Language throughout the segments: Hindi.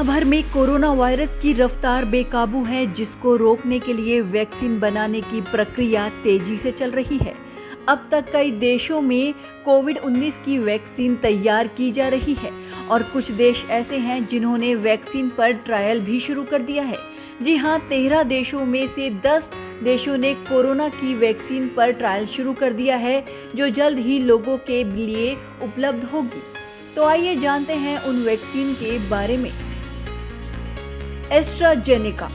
दुनिया भर में कोरोना वायरस की रफ्तार बेकाबू है, जिसको रोकने के लिए वैक्सीन बनाने की प्रक्रिया तेजी से चल रही है। अब तक कई देशों में कोविड-19 की वैक्सीन तैयार की जा रही है और कुछ देश ऐसे हैं जिन्होंने वैक्सीन पर ट्रायल भी शुरू कर दिया है। जी हां, 13 देशों में से 10 देशों ने कोरोना की वैक्सीन पर ट्रायल शुरू कर दिया है, जो जल्द ही लोगों के लिए उपलब्ध होगी। तो आइए जानते हैं उन वैक्सीन के बारे में। एस्ट्राजेनेका।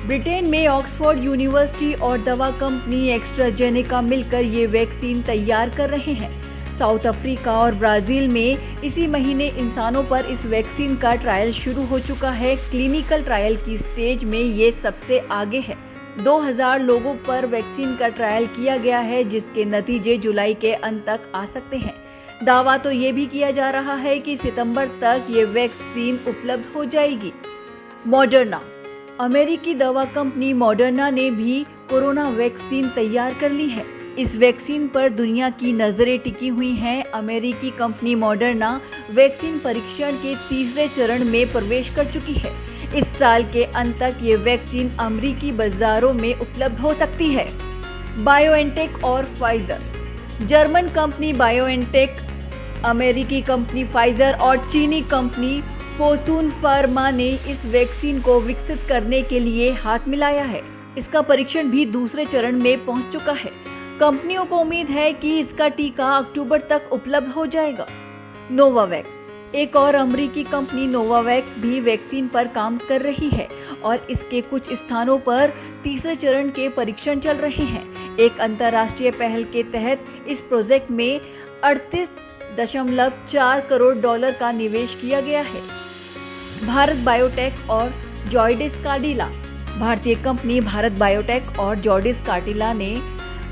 ब्रिटेन में ऑक्सफोर्ड यूनिवर्सिटी और दवा कंपनी एस्ट्राजेनेका मिलकर ये वैक्सीन तैयार कर रहे हैं। साउथ अफ्रीका और ब्राजील में इसी महीने इंसानों पर इस वैक्सीन का ट्रायल शुरू हो चुका है। क्लिनिकल ट्रायल की स्टेज में ये सबसे आगे है। 2000 लोगों पर वैक्सीन का ट्रायल किया गया है, जिसके नतीजे जुलाई के अंत तक आ सकते हैं। दावा तो ये भी किया जा रहा है कि सितंबर तक ये वैक्सीन उपलब्ध हो जाएगी। मॉडर्ना। अमेरिकी दवा कंपनी मॉडर्ना ने भी कोरोना वैक्सीन तैयार कर ली है। इस वैक्सीन पर दुनिया की नजरें टिकी हुई हैं। अमेरिकी कंपनी मॉडर्ना वैक्सीन परीक्षण के तीसरे चरण में प्रवेश कर चुकी है। इस साल के अंत तक ये वैक्सीन अमेरिकी बाजारों में उपलब्ध हो सकती है। बायोएनटेक और फाइजर। जर्मन कंपनी बायोएनटेक, अमेरिकी कंपनी फाइजर और चीनी कंपनी फोसून फार्मा ने इस वैक्सीन को विकसित करने के लिए हाथ मिलाया है। इसका परीक्षण भी दूसरे चरण में पहुंच चुका है। कंपनियों को उम्मीद है कि इसका टीका अक्टूबर तक उपलब्ध हो जाएगा। नोवावैक्स। एक और अमेरिकी कंपनी नोवावैक्स भी वैक्सीन पर काम कर रही है और इसके कुछ स्थानों पर तीसरे चरण के परीक्षण चल रहे हैं। एक अंतर्राष्ट्रीय पहल के तहत इस प्रोजेक्ट में 38.4 करोड़ डॉलर का निवेश किया गया है। भारत बायोटेक और जॉर्डिस काडिला। भारतीय कंपनी भारत बायोटेक और जॉर्डिस काडिला ने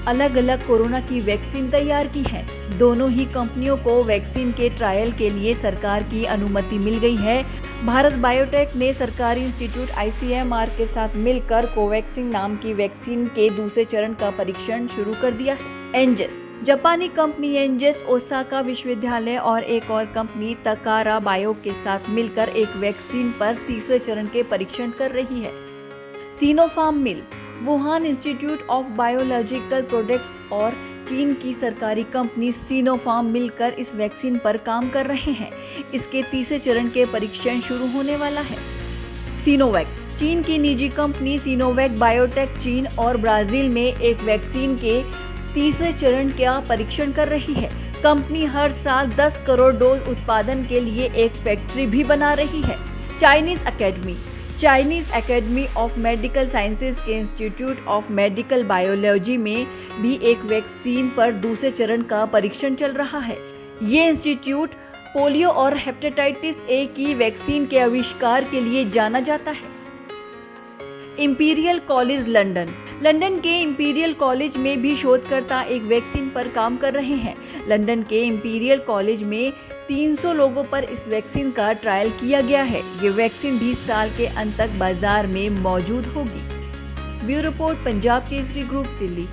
अलग अलग कोरोना की वैक्सीन तैयार की है। दोनों ही कंपनियों को वैक्सीन के ट्रायल के लिए सरकार की अनुमति मिल गई है। भारत बायोटेक ने सरकारी इंस्टीट्यूट ICMR के साथ मिलकर कोवैक्सीन नाम की वैक्सीन के दूसरे चरण का परीक्षण शुरू कर दिया है। एंजेस। जापानी कंपनी एंजेस ओसाका विश्वविद्यालय और एक और कंपनी तकारा बायो के साथ मिलकर एक वैक्सीन पर तीसरे चरण के परीक्षण कर रही है। Sinopharm mill. Wuhan institute of biological products और चीन की सरकारी कंपनी सिनोफार्म मिलकर इस वैक्सीन पर काम कर रहे हैं। इसके तीसरे चरण के परीक्षण शुरू होने वाला है। सिनोवैक। चीन की निजी कंपनी सिनोवैक बायोटेक चीन और ब्राजील में एक वैक्सीन के तीसरे चरण का परीक्षण कर रही है। कंपनी हर साल 10 करोड़ डोज उत्पादन के लिए एक फैक्ट्री भी बना रही है। Chinese academy. Chinese academy of medical sciences के इंस्टीट्यूट ऑफ मेडिकल बायोलॉजी में भी एक वैक्सीन पर दूसरे चरण का परीक्षण चल रहा है। ये इंस्टीट्यूट पोलियो और हेपेटाइटिस ए की वैक्सीन के आविष्कार के लिए जाना जाता है। Imperial college London. लंदन के इंपीरियल कॉलेज में भी शोधकर्ता एक वैक्सीन पर काम कर रहे हैं। लंदन के इंपीरियल कॉलेज में 300 लोगों पर इस वैक्सीन का ट्रायल किया गया है। ये वैक्सीन 20 साल के अंत तक बाजार में मौजूद होगी। Bureau report, Punjab Kesari group, Delhi.